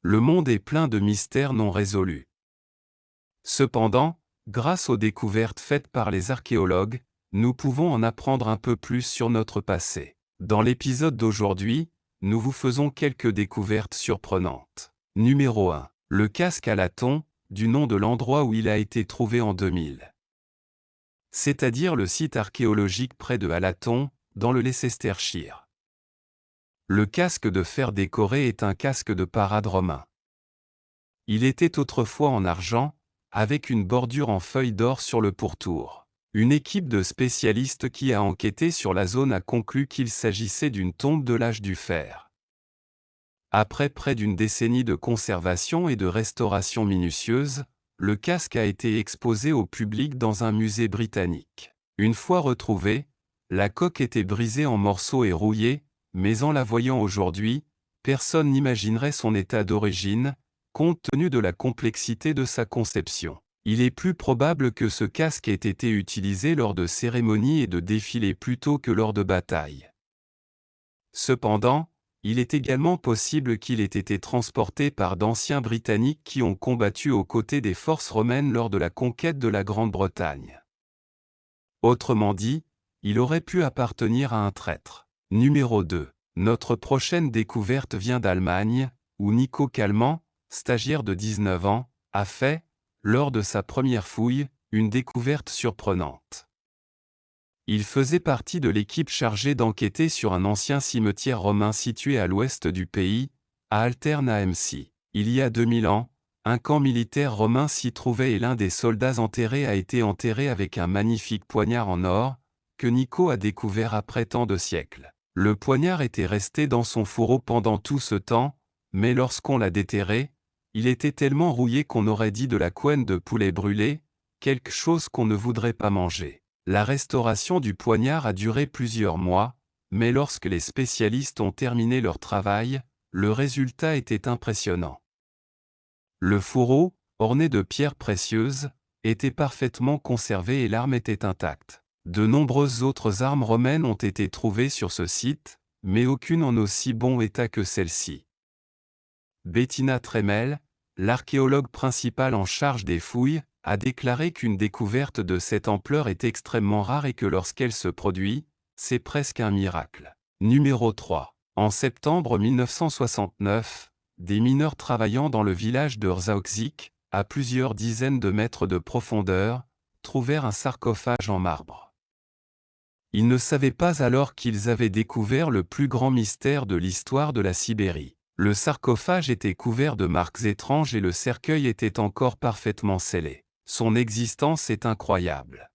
le monde est plein de mystères non résolus. Cependant, grâce aux découvertes faites par les archéologues, nous pouvons en apprendre un peu plus sur notre passé. Dans l'épisode d'aujourd'hui, nous vous faisons quelques découvertes surprenantes. Numéro 1. Le casque à Laton, du nom de l'endroit où il a été trouvé en 2000. C'est-à-dire le site archéologique près de Alaton, dans le Leicestershire. Le casque de fer décoré est un casque de parade romain. Il était autrefois en argent, avec une bordure en feuilles d'or sur le pourtour. Une équipe de spécialistes qui a enquêté sur la zone a conclu qu'il s'agissait d'une tombe de l'âge du fer. Après près d'une décennie de conservation et de restauration minutieuse, le casque a été exposé au public dans un musée britannique. Une fois retrouvé, la coque était brisée en morceaux et rouillée, mais en la voyant aujourd'hui, personne n'imaginerait son état d'origine, compte tenu de la complexité de sa conception. Il est plus probable que ce casque ait été utilisé lors de cérémonies et de défilés plutôt que lors de batailles. Cependant, il est également possible qu'il ait été transporté par d'anciens Britanniques qui ont combattu aux côtés des forces romaines lors de la conquête de la Grande-Bretagne. Autrement dit, il aurait pu appartenir à un traître. Numéro 2. Notre prochaine découverte vient d'Allemagne, où Nico Calment, stagiaire de 19 ans, a fait, lors de sa première fouille, une découverte surprenante. Il faisait partie de l'équipe chargée d'enquêter sur un ancien cimetière romain situé à l'ouest du pays, à Alterne am See. Il y a 2000 ans, un camp militaire romain s'y trouvait et l'un des soldats enterrés a été enterré avec un magnifique poignard en or, que Nico a découvert après tant de siècles. Le poignard était resté dans son fourreau pendant tout ce temps, mais lorsqu'on l'a déterré, il était tellement rouillé qu'on aurait dit de la couenne de poulet brûlé, quelque chose qu'on ne voudrait pas manger. La restauration du poignard a duré plusieurs mois, mais lorsque les spécialistes ont terminé leur travail, le résultat était impressionnant. Le fourreau, orné de pierres précieuses, était parfaitement conservé et l'arme était intacte. De nombreuses autres armes romaines ont été trouvées sur ce site, mais aucune en aussi bon état que celle-ci. Bettina Tremel, l'archéologue principale en charge des fouilles, a déclaré qu'une découverte de cette ampleur est extrêmement rare et que lorsqu'elle se produit, c'est presque un miracle. Numéro 3. En septembre 1969, des mineurs travaillant dans le village de Rzaoczyk, à plusieurs dizaines de mètres de profondeur, trouvèrent un sarcophage en marbre. Ils ne savaient pas alors qu'ils avaient découvert le plus grand mystère de l'histoire de la Sibérie. Le sarcophage était couvert de marques étranges et le cercueil était encore parfaitement scellé. Son existence est incroyable.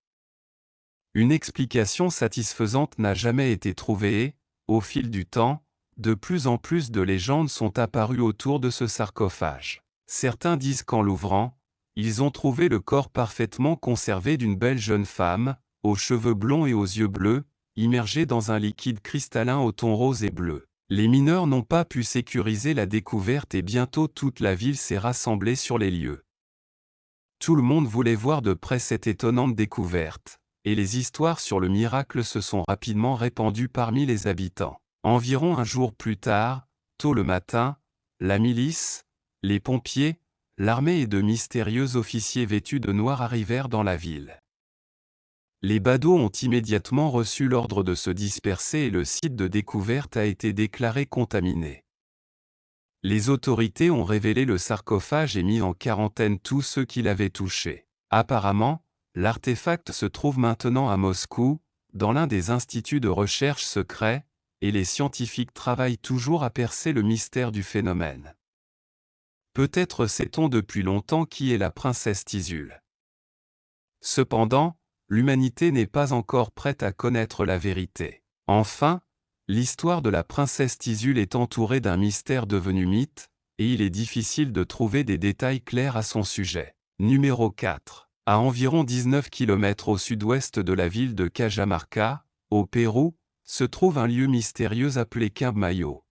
Une explication satisfaisante n'a jamais été trouvée et, au fil du temps, de plus en plus de légendes sont apparues autour de ce sarcophage. Certains disent qu'en l'ouvrant, ils ont trouvé le corps parfaitement conservé d'une belle jeune femme, aux cheveux blonds et aux yeux bleus, immergée dans un liquide cristallin au ton rose et bleu. Les mineurs n'ont pas pu sécuriser la découverte et bientôt toute la ville s'est rassemblée sur les lieux. Tout le monde voulait voir de près cette étonnante découverte, et les histoires sur le miracle se sont rapidement répandues parmi les habitants. Environ un jour plus tard, tôt le matin, la milice, les pompiers, l'armée et de mystérieux officiers vêtus de noir arrivèrent dans la ville. Les badauds ont immédiatement reçu l'ordre de se disperser et le site de découverte a été déclaré contaminé. Les autorités ont révélé le sarcophage et mis en quarantaine tous ceux qui l'avaient touché. Apparemment, l'artefact se trouve maintenant à Moscou, dans l'un des instituts de recherche secrets, et les scientifiques travaillent toujours à percer le mystère du phénomène. Peut-être sait-on depuis longtemps qui est la princesse Tisule. Cependant, l'humanité n'est pas encore prête à connaître la vérité. Enfin, l'histoire de la princesse Tisule est entourée d'un mystère devenu mythe, et il est difficile de trouver des détails clairs à son sujet. Numéro 4. À environ 19 km au sud-ouest de la ville de Cajamarca, au Pérou, se trouve un lieu mystérieux appelé Quimbmayo.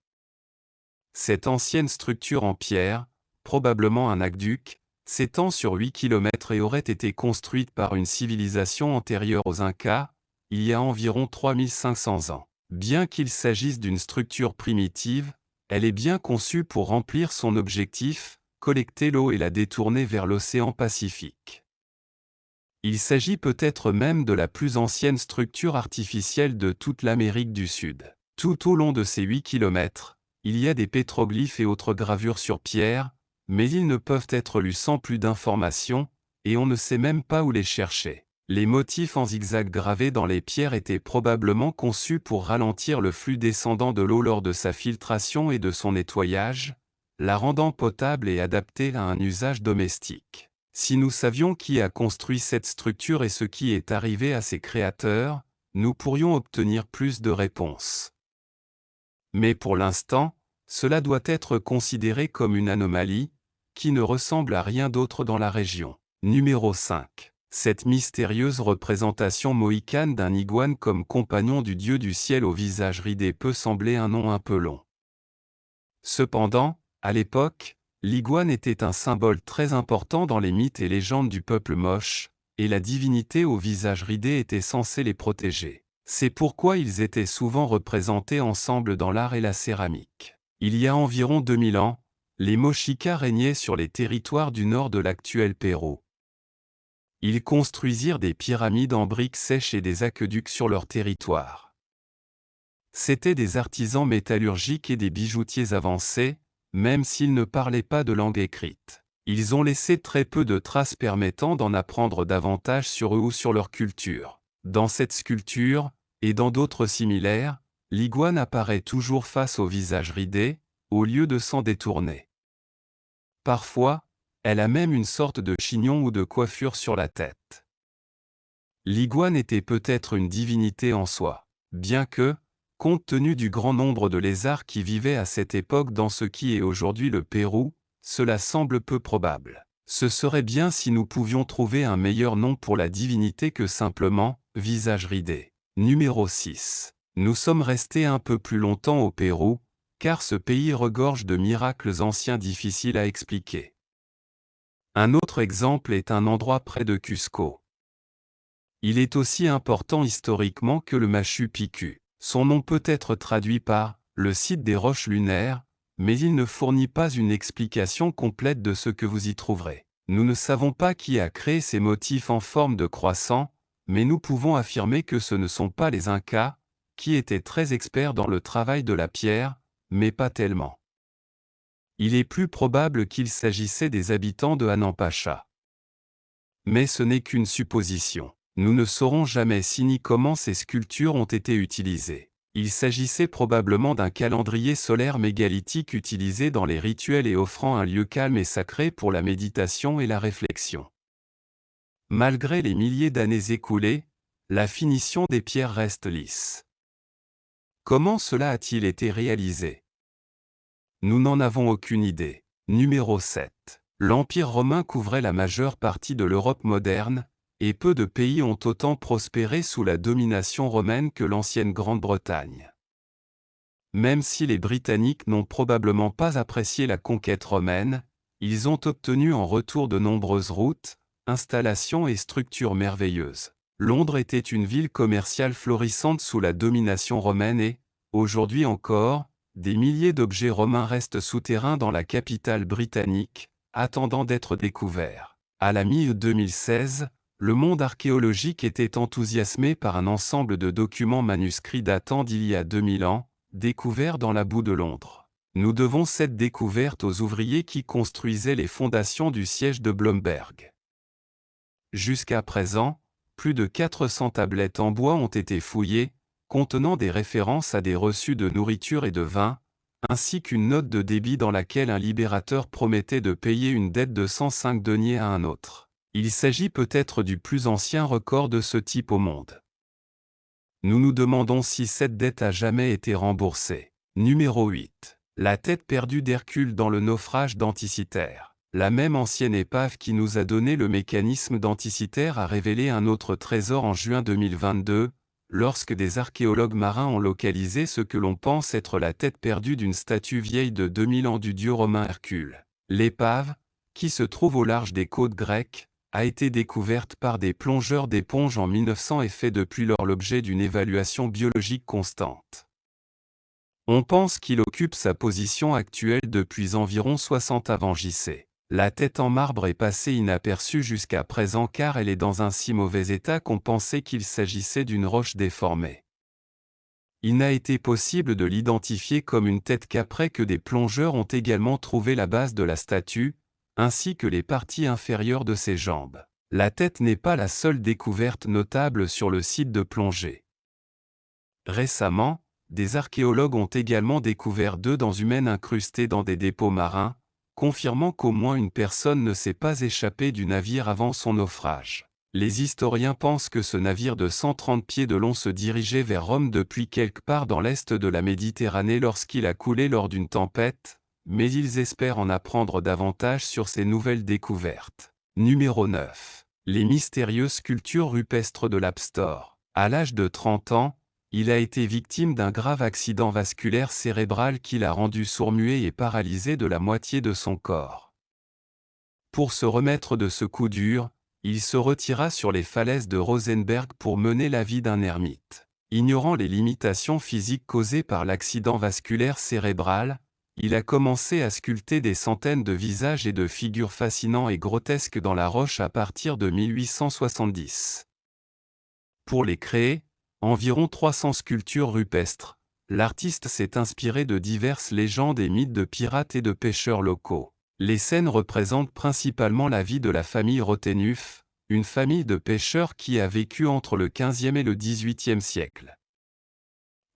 Cette ancienne structure en pierre, probablement un aqueduc, s'étend sur 8 km et aurait été construite par une civilisation antérieure aux Incas, il y a environ 3500 ans. Bien qu'il s'agisse d'une structure primitive, Elle est bien conçue pour remplir son objectif, collecter l'eau et la détourner vers l'océan Pacifique. Il s'agit peut-être même de la plus ancienne structure artificielle de toute l'Amérique du Sud. Tout au long de ces 8 kilomètres, il y a des pétroglyphes et autres gravures sur pierre, mais ils ne peuvent être lus sans plus d'informations, et on ne sait même pas où les chercher. Les motifs en zigzag gravés dans les pierres étaient probablement conçus pour ralentir le flux descendant de l'eau lors de sa filtration et de son nettoyage, la rendant potable et adaptée à un usage domestique. Si nous savions qui a construit cette structure et ce qui est arrivé à ses créateurs, nous pourrions obtenir plus de réponses. Mais pour l'instant, cela doit être considéré comme une anomalie, qui ne ressemble à rien d'autre dans la région. Numéro 5. Cette mystérieuse représentation mohicane d'un iguane comme compagnon du dieu du ciel au visage ridé peut sembler un nom un peu long. Cependant, à l'époque, l'iguane était un symbole très important dans les mythes et légendes du peuple moche, et la divinité au visage ridé était censée les protéger. C'est pourquoi ils étaient souvent représentés ensemble dans l'art et la céramique. Il y a environ 2000 ans, les Mochicas régnaient sur les territoires du nord de l'actuel Pérou. Ils construisirent des pyramides en briques sèches et des aqueducs sur leur territoire. C'étaient des artisans métallurgiques et des bijoutiers avancés, même s'ils ne parlaient pas de langue écrite. Ils ont laissé très peu de traces permettant d'en apprendre davantage sur eux ou sur leur culture. Dans cette sculpture, et dans d'autres similaires, l'iguane apparaît toujours face au visage ridé, au lieu de s'en détourner. Parfois, elle a même une sorte de chignon ou de coiffure sur la tête. L'iguane était peut-être une divinité en soi, bien que, compte tenu du grand nombre de lézards qui vivaient à cette époque dans ce qui est aujourd'hui le Pérou, cela semble peu probable. Ce serait bien si nous pouvions trouver un meilleur nom pour la divinité que simplement « visage ridé ». Numéro 6. Nous sommes restés un peu plus longtemps au Pérou, car ce pays regorge de miracles anciens difficiles à expliquer. Un autre exemple est un endroit près de Cusco. Il est aussi important historiquement que le Machu Picchu. Son nom peut être traduit par « le site des roches lunaires », mais il ne fournit pas une explication complète de ce que vous y trouverez. Nous ne savons pas qui a créé ces motifs en forme de croissant, mais nous pouvons affirmer que ce ne sont pas les Incas, qui étaient très experts dans le travail de la pierre, mais pas tellement. Il est plus probable qu'il s'agissait des habitants de Anampacha. Mais ce n'est qu'une supposition. Nous ne saurons jamais si ni comment ces sculptures ont été utilisées. Il s'agissait probablement d'un calendrier solaire mégalithique utilisé dans les rituels et offrant un lieu calme et sacré pour la méditation et la réflexion. Malgré les milliers d'années écoulées, la finition des pierres reste lisse. Comment cela a-t-il été réalisé? Nous n'en avons aucune idée. Numéro 7. L'Empire romain couvrait la majeure partie de l'Europe moderne, et peu de pays ont autant prospéré sous la domination romaine que l'ancienne Grande-Bretagne. Même si les Britanniques n'ont probablement pas apprécié la conquête romaine, ils ont obtenu en retour de nombreuses routes, installations et structures merveilleuses. Londres était une ville commerciale florissante sous la domination romaine et, aujourd'hui encore, des milliers d'objets romains restent souterrains dans la capitale britannique, attendant d'être découverts. À la mi-2016, le monde archéologique était enthousiasmé par un ensemble de documents manuscrits datant d'il y a 2000 ans, découverts dans la boue de Londres. Nous devons cette découverte aux ouvriers qui construisaient les fondations du siège de Blomberg. Jusqu'à présent, plus de 400 tablettes en bois ont été fouillées, contenant des références à des reçus de nourriture et de vin, ainsi qu'une note de débit dans laquelle un libérateur promettait de payer une dette de 105 deniers à un autre. Il s'agit peut-être du plus ancien record de ce type au monde. Nous nous demandons si cette dette a jamais été remboursée. Numéro 8. La tête perdue d'Hercule dans le naufrage d'Anticythère. La même ancienne épave qui nous a donné le mécanisme d'Anticythère a révélé un autre trésor en juin 2022, lorsque des archéologues marins ont localisé ce que l'on pense être la tête perdue d'une statue vieille de 2000 ans du dieu romain Hercule. L'épave, qui se trouve au large des côtes grecques, a été découverte par des plongeurs d'éponge en 1900 et fait depuis lors l'objet d'une évaluation biologique constante. On pense qu'il occupe sa position actuelle depuis environ 60 avant JC. La tête en marbre est passée inaperçue jusqu'à présent car elle est dans un si mauvais état qu'on pensait qu'il s'agissait d'une roche déformée. Il n'a été possible de l'identifier comme une tête qu'après que des plongeurs ont également trouvé la base de la statue, ainsi que les parties inférieures de ses jambes. La tête n'est pas la seule découverte notable sur le site de plongée. Récemment, des archéologues ont également découvert 2 dents humaines incrustées dans des dépôts marins, confirmant qu'au moins une personne ne s'est pas échappée du navire avant son naufrage. Les historiens pensent que ce navire de 130 pieds de long se dirigeait vers Rome depuis quelque part dans l'est de la Méditerranée lorsqu'il a coulé lors d'une tempête, mais ils espèrent en apprendre davantage sur ces nouvelles découvertes. Numéro 9. Les mystérieuses sculptures rupestres de l'Apstor. À l'âge de 30 ans, il a été victime d'un grave accident vasculaire cérébral qui l'a rendu sourd-muet et paralysé de la moitié de son corps. Pour se remettre de ce coup dur, il se retira sur les falaises de Rosenberg pour mener la vie d'un ermite. Ignorant les limitations physiques causées par l'accident vasculaire cérébral, il a commencé à sculpter des centaines de visages et de figures fascinants et grotesques dans la roche à partir de 1870. Pour les créer, environ 300 sculptures rupestres, l'artiste s'est inspiré de diverses légendes et mythes de pirates et de pêcheurs locaux. Les scènes représentent principalement la vie de la famille Rotenuf, une famille de pêcheurs qui a vécu entre le XVe et le XVIIIe siècle.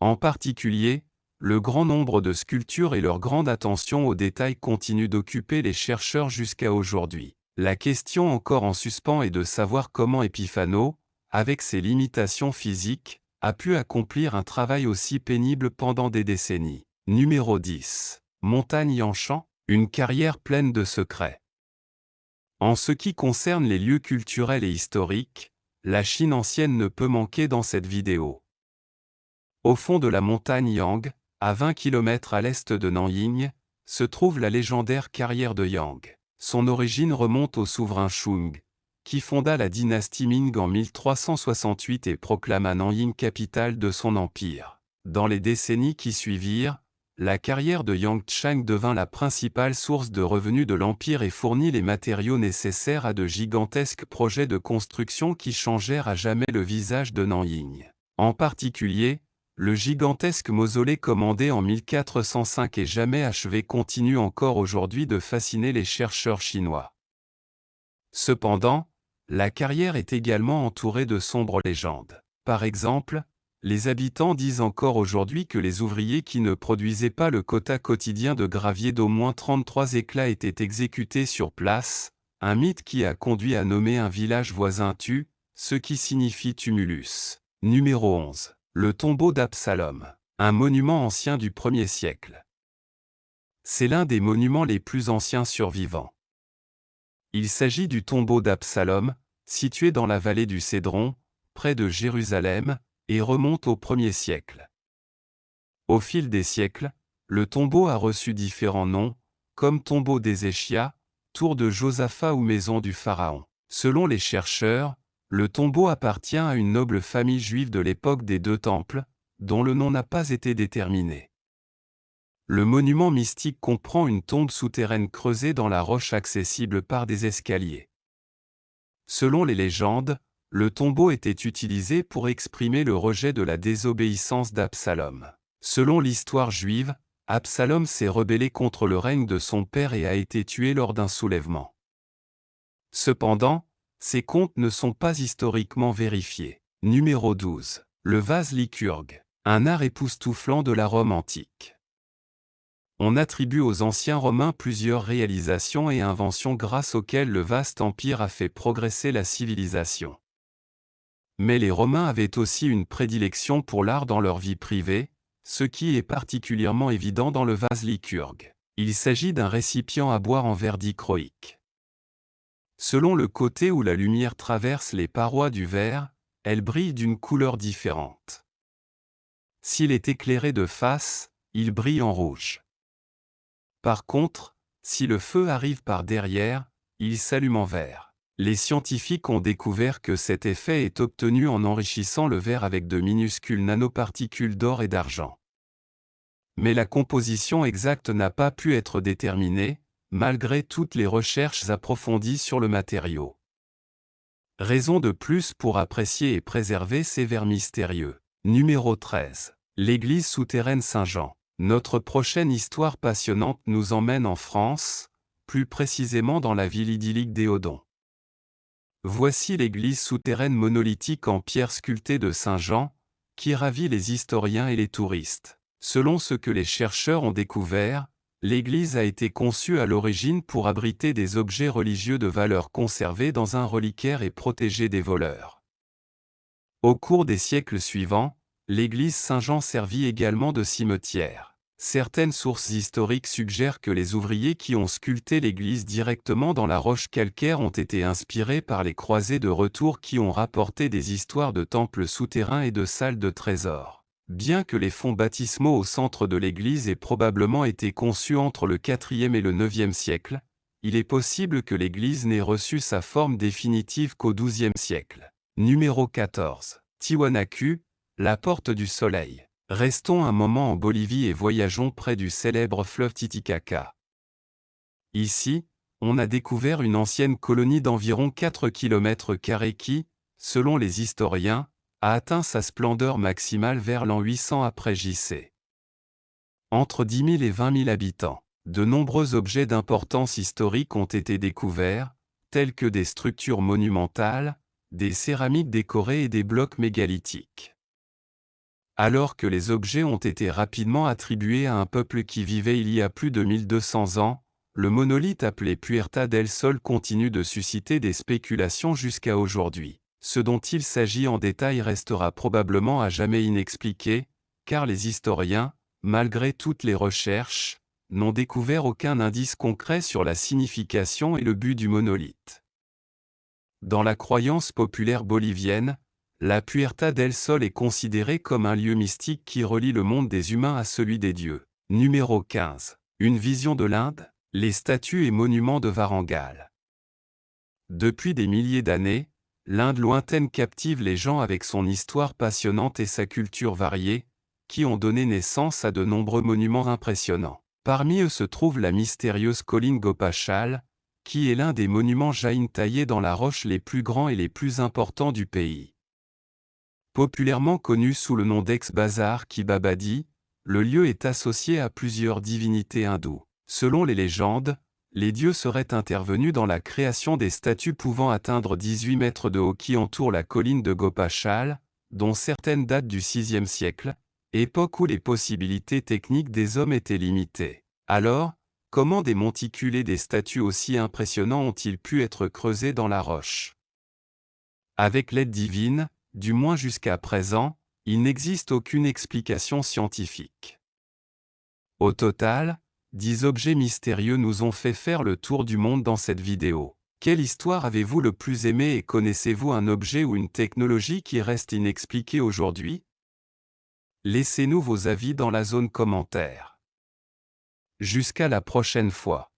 En particulier, le grand nombre de sculptures et leur grande attention aux détails continuent d'occuper les chercheurs jusqu'à aujourd'hui. La question encore en suspens est de savoir comment Epifano, avec ses limitations physiques, a pu accomplir un travail aussi pénible pendant des décennies. Numéro 10. Montagne-en-Champ, une carrière pleine de secrets. En ce qui concerne les lieux culturels et historiques, la Chine ancienne ne peut manquer dans cette vidéo. Au fond de la montagne Yang, à 20 km à l'est de Nanying, se trouve la légendaire carrière de Yang. Son origine remonte au souverain Shung, qui fonda la dynastie Ming en 1368 et proclama Nanying capitale de son empire. Dans les décennies qui suivirent, la carrière de Yangchang devint la principale source de revenus de l'empire et fournit les matériaux nécessaires à de gigantesques projets de construction qui changèrent à jamais le visage de Nanying. En particulier, le gigantesque mausolée commandé en 1405 et jamais achevé continue encore aujourd'hui de fasciner les chercheurs chinois. Cependant, la carrière est également entourée de sombres légendes. Par exemple, les habitants disent encore aujourd'hui que les ouvriers qui ne produisaient pas le quota quotidien de gravier d'au moins 33 éclats étaient exécutés sur place, un mythe qui a conduit à nommer un village voisin Tu, ce qui signifie tumulus. Numéro 11. Le tombeau d'Absalom, un monument ancien du 1er siècle. C'est l'un des monuments les plus anciens survivants. Il s'agit du tombeau d'Absalom, situé dans la vallée du Cédron, près de Jérusalem, et remonte au 1er siècle. Au fil des siècles, le tombeau a reçu différents noms, comme tombeau d'Ézéchia, tour de Josaphat ou maison du Pharaon. Selon les chercheurs, le tombeau appartient à une noble famille juive de l'époque des 2 temples, dont le nom n'a pas été déterminé. Le monument mystique comprend une tombe souterraine creusée dans la roche accessible par des escaliers. Selon les légendes, le tombeau était utilisé pour exprimer le rejet de la désobéissance d'Absalom. Selon l'histoire juive, Absalom s'est rebellé contre le règne de son père et a été tué lors d'un soulèvement. Cependant, ces contes ne sont pas historiquement vérifiés. Numéro 12. Le vase lycurgue, un art époustouflant de la Rome antique. On attribue aux anciens Romains plusieurs réalisations et inventions grâce auxquelles le vaste empire a fait progresser la civilisation. Mais les Romains avaient aussi une prédilection pour l'art dans leur vie privée, ce qui est particulièrement évident dans le vase lycurgue. Il s'agit d'un récipient à boire en verre dichroïque. Selon le côté où la lumière traverse les parois du verre, elle brille d'une couleur différente. S'il est éclairé de face, il brille en rouge. Par contre, si le feu arrive par derrière, il s'allume en vert. Les scientifiques ont découvert que cet effet est obtenu en enrichissant le verre avec de minuscules nanoparticules d'or et d'argent. Mais la composition exacte n'a pas pu être déterminée, malgré toutes les recherches approfondies sur le matériau. Raison de plus pour apprécier et préserver ces vers mystérieux. Numéro 13. L'église souterraine Saint-Jean. Notre prochaine histoire passionnante nous emmène en France, plus précisément dans la ville idyllique d'Éodon. Voici l'église souterraine monolithique en pierre sculptée de Saint-Jean, qui ravit les historiens et les touristes. Selon ce que les chercheurs ont découvert, l'église a été conçue à l'origine pour abriter des objets religieux de valeur conservés dans un reliquaire et protégés des voleurs. Au cours des siècles suivants, l'église Saint-Jean servit également de cimetière. Certaines sources historiques suggèrent que les ouvriers qui ont sculpté l'église directement dans la roche calcaire ont été inspirés par les croisés de retour qui ont rapporté des histoires de temples souterrains et de salles de trésors. Bien que les fonds baptismaux au centre de l'église aient probablement été conçus entre le IVe et le IXe siècle, il est possible que l'église n'ait reçu sa forme définitive qu'au XIIe siècle. Numéro 14. Tiwanaku, la porte du soleil. Restons un moment en Bolivie et voyageons près du célèbre fleuve Titicaca. Ici, on a découvert une ancienne colonie d'environ 4 km² qui, selon les historiens, a atteint sa splendeur maximale vers l'an 800 après JC. Entre 10 000 et 20 000 habitants, de nombreux objets d'importance historique ont été découverts, tels que des structures monumentales, des céramiques décorées et des blocs mégalithiques. Alors que les objets ont été rapidement attribués à un peuple qui vivait il y a plus de 1200 ans, le monolithe appelé Puerta del Sol continue de susciter des spéculations jusqu'à aujourd'hui. Ce dont il s'agit en détail restera probablement à jamais inexpliqué, car les historiens, malgré toutes les recherches, n'ont découvert aucun indice concret sur la signification et le but du monolithe. Dans la croyance populaire bolivienne, la Puerta del Sol est considérée comme un lieu mystique qui relie le monde des humains à celui des dieux. Numéro 15. Une vision de l'Inde, les statues et monuments de Varangal. Depuis des milliers d'années, l'Inde lointaine captive les gens avec son histoire passionnante et sa culture variée, qui ont donné naissance à de nombreux monuments impressionnants. Parmi eux se trouve la mystérieuse colline Gopashal, qui est l'un des monuments jaïns taillés dans la roche les plus grands et les plus importants du pays. Populairement connu sous le nom d'Ex-Bazar ki Babadi, le lieu est associé à plusieurs divinités hindoues. Selon les légendes, les dieux seraient intervenus dans la création des statues pouvant atteindre 18 mètres de haut qui entourent la colline de Gopashal, dont certaines datent du VIe siècle, époque où les possibilités techniques des hommes étaient limitées. Alors, comment des monticules et des statues aussi impressionnants ont-ils pu être creusés dans la roche? Avec l'aide divine, du moins jusqu'à présent, il n'existe aucune explication scientifique. Au total, 10 objets mystérieux nous ont fait faire le tour du monde dans cette vidéo. Quelle histoire avez-vous le plus aimé et connaissez-vous un objet ou une technologie qui reste inexpliquée aujourd'hui? Laissez-nous vos avis dans la zone commentaire. Jusqu'à la prochaine fois.